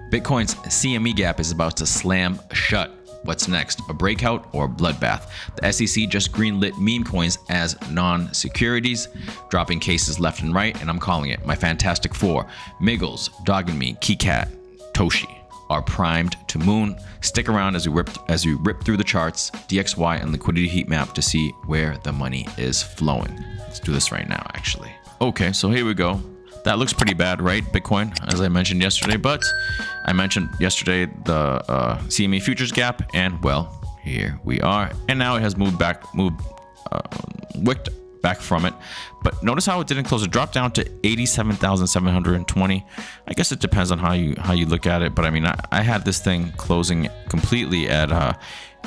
Bitcoin's CME gap is about to slam shut. What's next? A breakout or a bloodbath? The SEC just greenlit meme coins as non-securities, dropping cases left and right, and I'm calling it. My Fantastic Four, Miggles, Dog and Me, KeyCat, Toshi are primed to moon. Stick around as we rip through the charts, DXY, and liquidity heat map to see where the money is flowing. Let's do this right now, actually. Okay, so here we go. That looks pretty bad, right? Bitcoin, as I mentioned yesterday, but I mentioned yesterday the CME futures gap, and well, here we are. And now it has wicked back from it. But notice how it didn't close. It dropped down to 87,720. I guess it depends on how you look at it, but I mean, I had this thing closing completely at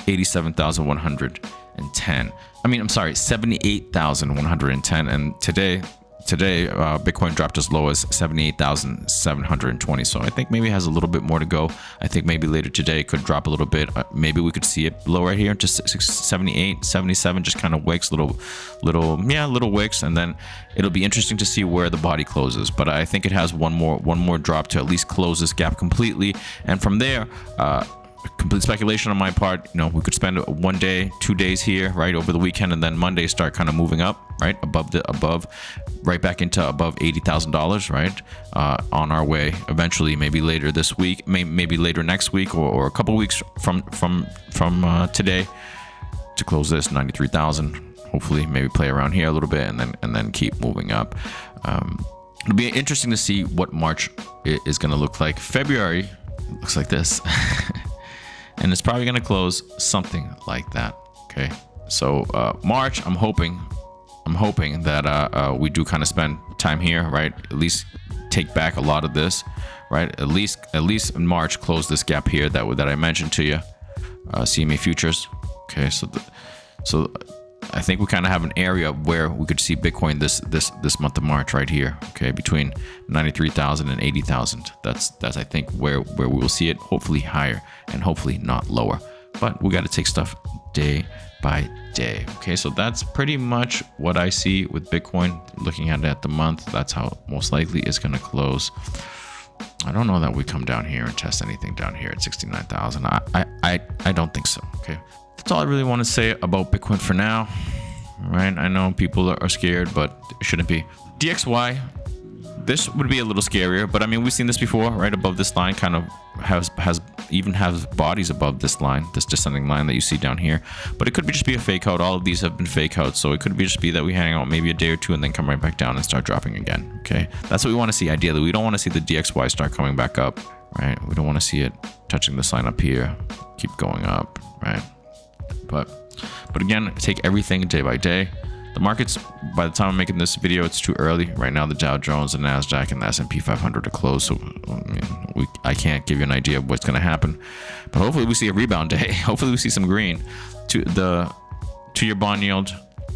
87,110. I mean, I'm sorry, 78,110, and today Bitcoin dropped as low as 78,720. So I think maybe it has a little bit more to go. I think maybe later today it could drop a little bit. Maybe we could see it low right here to 78, 77, just kind of wicks, little wicks, and then it'll be interesting to see where the body closes. But I think it has one more drop to at least close this gap completely, and from there, complete speculation on my part. You know, we could spend 1 day, 2 days here, right, over the weekend, and then Monday start kind of moving up, right, above, right back into above $80,000, right, on our way eventually, maybe later this week, maybe later next week, or a couple weeks from today to close this 93,000. Hopefully, maybe play around here a little bit, and then keep moving up. It'll be interesting to see what March is going to look like. February looks like this. And it's probably going to close something like that. Okay, so March, I'm hoping that we do kind of spend time here, right? At least take back a lot of this, right? At least in March, close this gap here that I mentioned to you, CME futures. Okay, so I think we kind of have an area where we could see Bitcoin this month of March right here. Okay, between 93,000 and 80,000. That's I think where we will see it. Hopefully higher and hopefully not lower. But we got to take stuff day by day. Okay, so that's pretty much what I see with Bitcoin. Looking at it at the month, that's how most likely it's going to close. I don't know that we come down here and test anything down here at 69,000. I don't think so. Okay. That's all I really want to say about Bitcoin for now, right? I know people are scared, but it shouldn't be. DXY, this would be a little scarier, but I mean, we've seen this before, right? Above this line, kind of has bodies above this line, this descending line that you see down here. But it could just be a fake out. All of these have been fake outs, so it could just be that we hang out maybe a day or two and then come right back down and start dropping again. Okay, that's what we want to see. Ideally, we don't want to see the DXY start coming back up, right? We don't want to see it touching this line up here, keep going up, right? But again, take everything day by day. The markets, by the time I'm making this video, it's too early. Right now, the Dow Jones, the NASDAQ, and the S&P 500 are closed. So I can't give you an idea of what's going to happen. But hopefully we see a rebound day. Hopefully we see some green. The 2-year bond yield,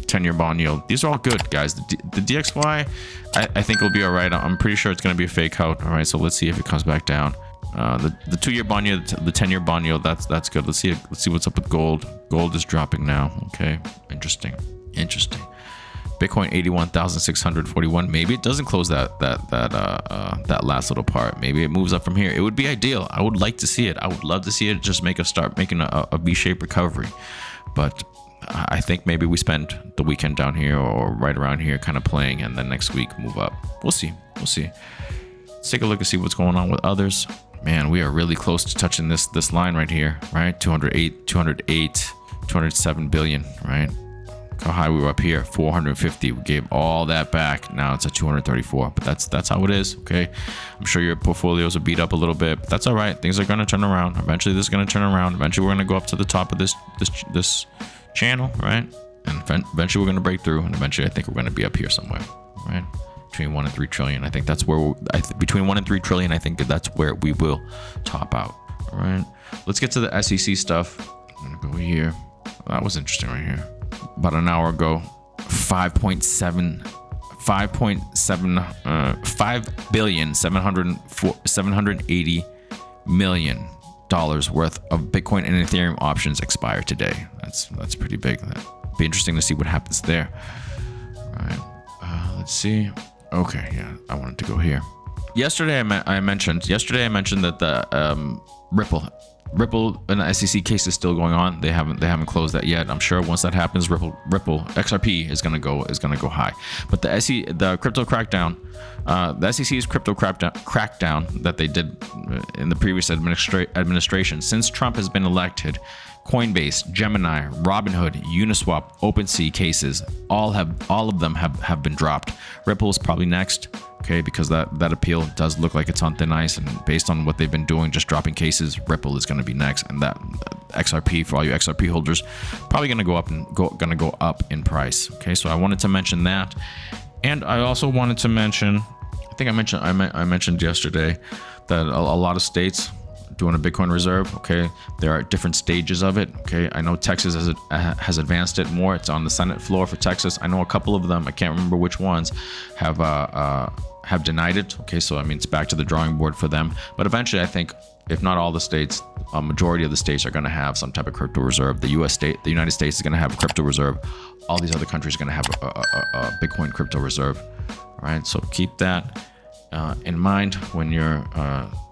10-year bond yield. These are all good, guys. The DXY, I think will be all right. I'm pretty sure it's going to be a fake out. All right, so let's see if it comes back down. The 2-year bond yield, the 10-year bond yield, that's good. Let's see what's up with gold. Gold is dropping now. Okay, interesting. Bitcoin 81,641. Maybe it doesn't close that last little part. Maybe it moves up from here. It would be ideal. I would like to see it. I would love to see it just start making a V-shaped recovery. But I think maybe we spend the weekend down here or right around here, kind of playing, and then next week move up. We'll see. Let's take a look and see what's going on with others. Man, we are really close to touching this line right here, right? 207 billion, right? Look how high we were up here, 450. We gave all that back. Now it's at 234, but that's how it is. Okay, I'm sure your portfolios are beat up a little bit, but that's all right. Things are going to turn around. Eventually this is going to turn around. Eventually we're going to go up to the top of this channel, right? And eventually we're going to break through, and eventually I think we're going to be up here somewhere, right? Between 1 and 3 trillion. I think that's where between 1 and 3 trillion, I think that's where we will top out. All right, let's get to the SEC stuff. I'm gonna go here. That was interesting right here. About an hour ago, $5 billion 780 million worth of Bitcoin and Ethereum options expire today. That's pretty big. That'd be interesting to see what happens there. All right, let's see. Okay, yeah, I wanted to go here. yesterday I mentioned that the Ripple and the SEC case is still going on. They haven't closed that yet. I'm sure once that happens, Ripple XRP is gonna go high. But the crypto crackdown, the SEC's crypto crackdown that they did in the previous administration, since Trump has been elected, Coinbase, Gemini, Robinhood, Uniswap, OpenSea cases, all of them have been dropped. Ripple is probably next, okay, because that appeal does look like it's on thin ice, and based on what they've been doing, just dropping cases, Ripple is going to be next, and that XRP, for all you XRP holders, probably going to go up in price. Okay, so I wanted to mention that, and I also wanted to mention, I mentioned yesterday that a lot of states doing a Bitcoin reserve. Okay, there are different stages of it. Okay, I know Texas has advanced it more. It's on the Senate floor for Texas. I know a couple of them, I can't remember which ones, have denied it. Okay, so I mean, it's back to the drawing board for them. But eventually, I think, if not all the states, a majority of the states are going to have some type of crypto reserve. The United States is going to have a crypto reserve. All these other countries are going to have a Bitcoin crypto reserve. All right, so keep that in mind when you're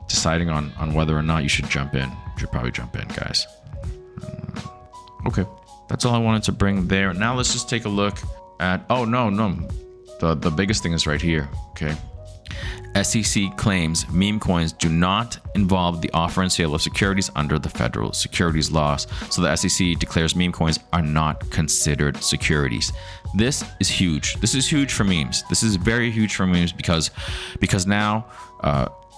deciding on whether or not you should jump in. You should probably jump in, guys. Okay, that's all I wanted to bring there. Now let's just take a look at, the biggest thing is right here. Okay, SEC claims meme coins do not involve the offer and sale of securities under the federal securities laws. So the SEC declares meme coins are not considered securities. This is huge. This is huge for memes. This is very huge for memes because now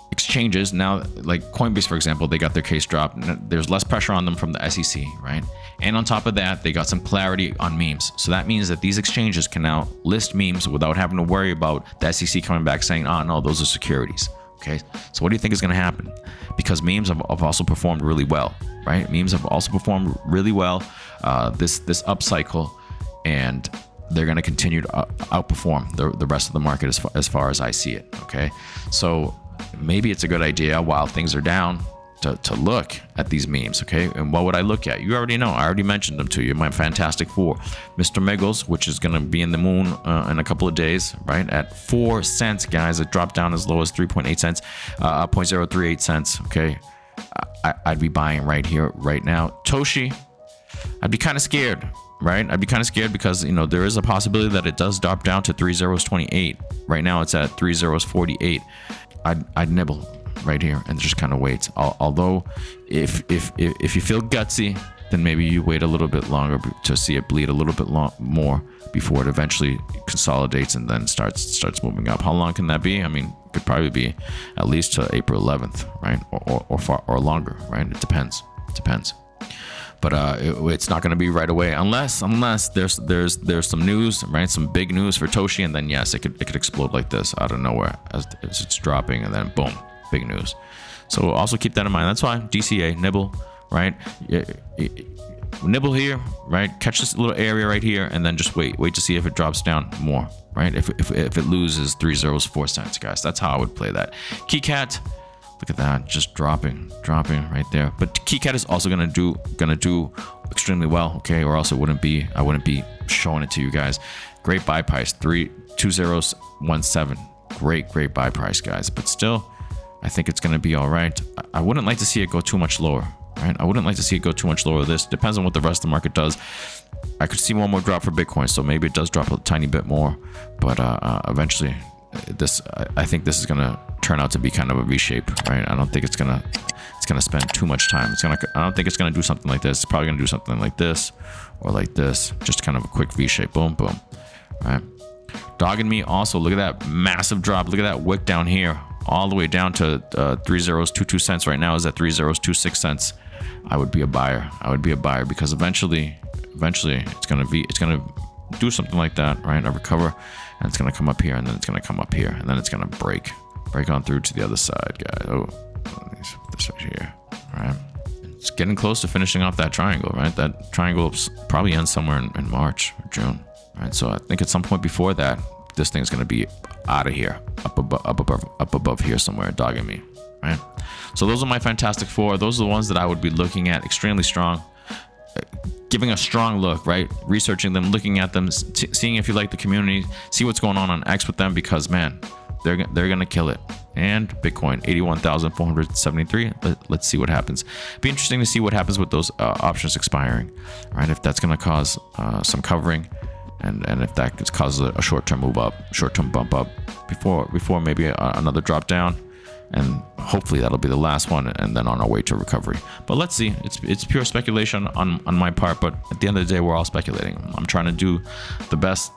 exchanges now, like Coinbase, for example, they got their case dropped. There's less pressure on them from the SEC, right? And on top of that, they got some clarity on memes. So that means that these exchanges can now list memes without having to worry about the SEC coming back saying, oh no, those are securities. Okay, so what do you think is going to happen? Because memes have also performed really well, right? Memes have also performed really well this upcycle, and they're going to continue to outperform the rest of the market as far as I see it. Okay, so maybe it's a good idea while things are down to look at these memes. Okay, and what would I look at? You already know. I already mentioned them to you. My Fantastic Four, Mr. Miggles, which is going to be in the moon in a couple of days, right? At 4 cents, guys. It dropped down as low as 3.8 cents, 0.038 cents. Okay, I'd be buying right here, right now. Toshi, I'd be kind of scared. Right, I'd be kind of scared because there is a possibility that it does drop down to 3.028. Right now, it's at 3.048. I'd nibble right here and just kind of wait. Although, if you feel gutsy, then maybe you wait a little bit longer to see it bleed a little bit more before it eventually consolidates and then starts moving up. How long can that be? I mean, it could probably be at least to April 11th, right, or longer, right? It depends. But it's not going to be right away unless there's some news, right? Some big news for Toshi, and then yes, it could explode like this out of nowhere as it's dropping, and then boom, big news. So also keep that in mind. That's why DCA nibble, right? Nibble here, right? Catch this little area right here, and then just wait to see if it drops down more, right? If it loses 3.04 cents, guys, that's how I would play that. KeyCat. Look at that, just dropping right there. But KeyCat is also gonna do extremely well, okay? Or else I wouldn't be showing it to you guys. Great buy price, 3.2017. Great buy price, guys. But still, I think it's gonna be all right. I wouldn't like to see it go too much lower, right? I wouldn't like to see it go too much lower. This depends on what the rest of the market does. I could see one more drop for Bitcoin, so maybe it does drop a tiny bit more. But eventually, I think this is gonna turn out to be kind of a V-shape, right? I don't think it's gonna spend too much time. I don't think it's gonna do something like this. It's probably gonna do something like this or like this, just kind of a quick V-shape. Boom, boom. Right. Dogging me also. Look at that massive drop. Look at that wick down here, all the way down to 3.022 cents. Right now is at 3.026 cents. I would be a buyer. Because eventually it's gonna do something like that, right? A recover, and it's gonna come up here, and then it's gonna come up here, and then it's gonna break on through to the other side, guys. Oh, this right here. All right, it's getting close to finishing off that triangle, right? That triangle probably ends somewhere in March or June, right? So I think at some point before that, this thing's gonna be out of here, up above here somewhere, dogging me, right? So those are my Fantastic Four. Those are the ones that I would be looking at extremely strong. Giving a strong look, right? Researching them, looking at them, seeing if you like the community, see what's going on X with them, because man, they're gonna kill it. And Bitcoin 81,473. Let's see what happens. Be interesting to see what happens with those options expiring, right? If that's going to cause some covering, and if that causes a short-term move up, short-term bump up before maybe another drop down, and hopefully that'll be the last one, and then on our way to recovery. But let's see. It's pure speculation on my part, but at the end of the day, we're all speculating. I'm trying to do the best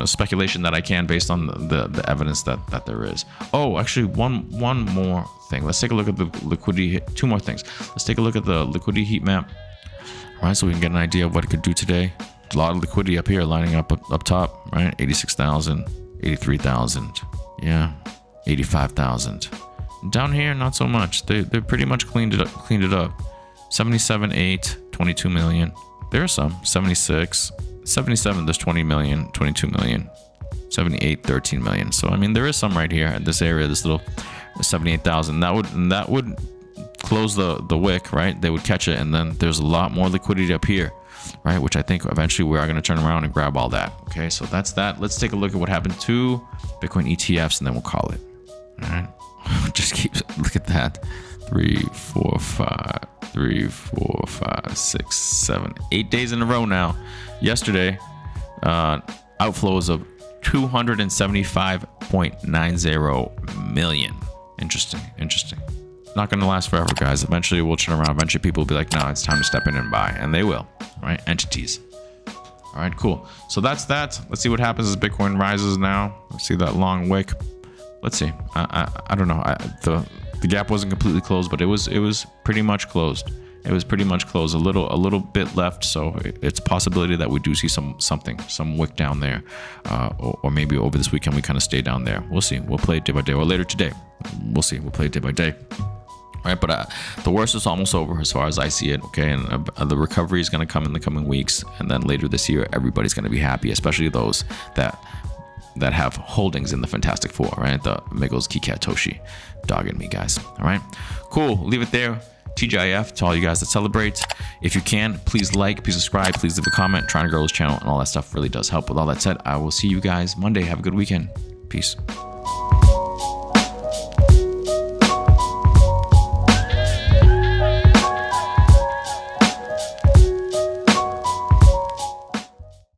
speculation that I can based on the evidence that there is. Oh, actually, one more thing. Let's take a look at the liquidity. Two more things. Let's take a look at the liquidity heat map. All right, so we can get an idea of what it could do today. A lot of liquidity up here, lining up top, right? 86,000, 83,000, yeah, 85,000. Down here, not so much. They pretty much cleaned it up. 77.8, 22 million. There are some 76. 77, there's 20 million, 22 million, 78, 13 million. So I mean, there is some right here in this area, this little 78,000. That would close the wick, right? They would catch it, and then there's a lot more liquidity up here, right? Which I think eventually we are going to turn around and grab all that. Okay, so that's that. Let's take a look at what happened to Bitcoin ETFs, and then we'll call it. All right, just look at that. 3, 4, 5, 3, 4, 5, 6, 7, 8 days in a row now. Yesterday, outflows of 275.90 million. Interesting. Not going to last forever, guys. Eventually, we'll turn around. Eventually, people will be like, no, it's time to step in and buy. And they will, right? Entities. All right, cool. So that's that. Let's see what happens as Bitcoin rises now. Let's see that long wick. Let's see. I don't know. The gap wasn't completely closed, but it was pretty much closed. It was pretty much closed. A little bit left, so it's a possibility that we do see some wick down there, or maybe over this weekend we kind of stay down there. We'll see. We'll play it day by day, or later today. We'll see. We'll play it day by day. All right, but the worst is almost over as far as I see it. Okay, and the recovery is going to come in the coming weeks, and then later this year, everybody's going to be happy, especially those that have holdings in the Fantastic Four, right? The Miggles, Kikat, Toshi, Dog, and me, guys. All right, cool. Leave it there. TGIF to all you guys that celebrate. If you can, please like, please subscribe, please leave a comment. Trying to grow this channel and all that stuff really does help. With all that said, I will see you guys Monday. Have a good weekend. Peace.